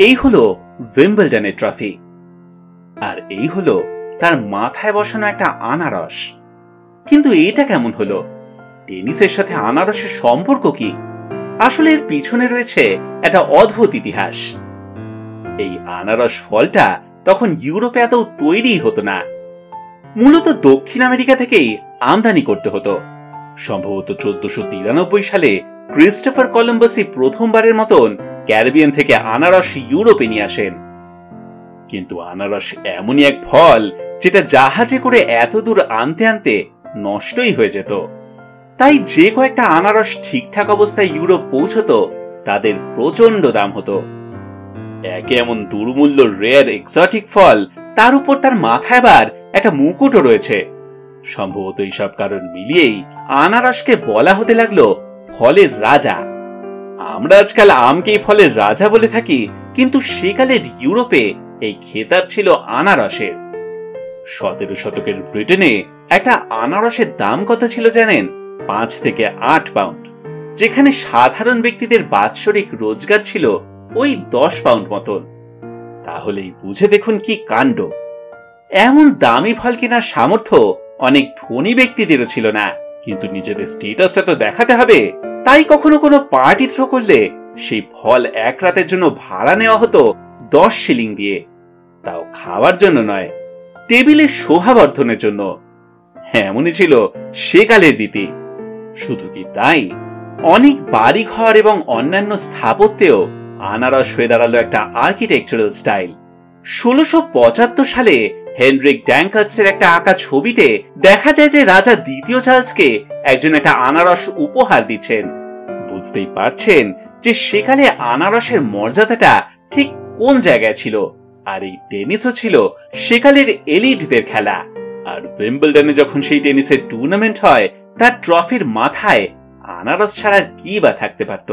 এই হলো উইম্বলডনের ট্রফি, আর এই হলো তার মাথায় বসানো একটা আনারস। কিন্তু এটা কেমন হলো? টেনিসের সাথে আনারসের সম্পর্ক কি? আসলে এর পিছনে রয়েছে একটা অদ্ভুত ইতিহাস। এই আনারস ফলটা তখন ইউরোপে এত তৈরি হতো না, মূলত দক্ষিণ আমেরিকা থেকেই আমদানি করতে হতো। সম্ভবত 1493 সালে ক্রিস্টোফার কলম্বাসই প্রথমবারের মতন ক্যারিবিয়ান থেকে আনারস ইউরোপে নিয়ে আসেন। কিন্তু আনারস এমনই এক ফল যেটা জাহাজে করে এত দূর আনতে আনতে নষ্টই হয়ে যেত। তাই যে কয়েকটা আনারস ঠিকঠাক অবস্থায় ইউরোপ পৌঁছতো তাদের প্রচন্ড দাম হতো। একে এমন দুর্মূল্য রেয়ার এক্সোটিক ফল, তার উপর তার মাথায় আবার একটা মুকুটও রয়েছে। সম্ভবত এইসব কারণ মিলিয়েই আনারসকে বলা হতে লাগলো ফলের রাজা। আমরা আজকাল আমকেই ফলের রাজা বলে থাকি, কিন্তু সেকালের ইউরোপে এই খেতাব ছিল আনারসের। 17 শতকের ব্রিটেনে একটা আনারসের দাম কত ছিল জানেন? 5 থেকে 8 পাউন্ড, যেখানে সাধারণ ব্যক্তিদের বাৎসরিক রোজগার ছিল ওই 10 পাউন্ড মতন। তাহলেই বুঝে দেখুন কি কাণ্ড। এমন দামি ফল কেনার সামর্থ্য অনেক ধনী ব্যক্তিদেরও ছিল না, কিন্তু নিজেদের স্ট্যাটাসটা তো দেখাতে হবে। তাই কখনো কোনো পার্টি থ্রো করলে সেই ফল এক রাতের জন্য ভাড়া নেওয়া হতো 10 শিলিং দিয়ে, তাও খাওয়ার জন্য নয়, টেবিলের শোভাবর্ধনের জন্য। এমনই ছিল সেকালের রীতি। শুধু কি তাই, অনেক বাড়িঘর এবং অন্যান্য স্থাপত্যেও আনারস হয়ে দাঁড়ালো একটা আর্কিটেকচারাল স্টাইল। 1675 সালে হেনরিক ড্যাঙ্কার্টসের একটা আঁকা ছবিতে দেখা যায় যে রাজা দ্বিতীয় চার্লসকে একজন একটা আনারস উপহার দিচ্ছেন। বুঝতেই পারছেন যে সেকালে আনারসের মর্যাদাটা ঠিক কোন জায়গায় ছিল। আর এই টেনিসও ছিল সেকালের এলিটদের খেলা। আর উইম্বলডনে যখন সেই টেনিসের টুর্নামেন্ট হয়, তার ট্রফির মাথায় আনারস ছাড়া কি বা থাকতে পারত?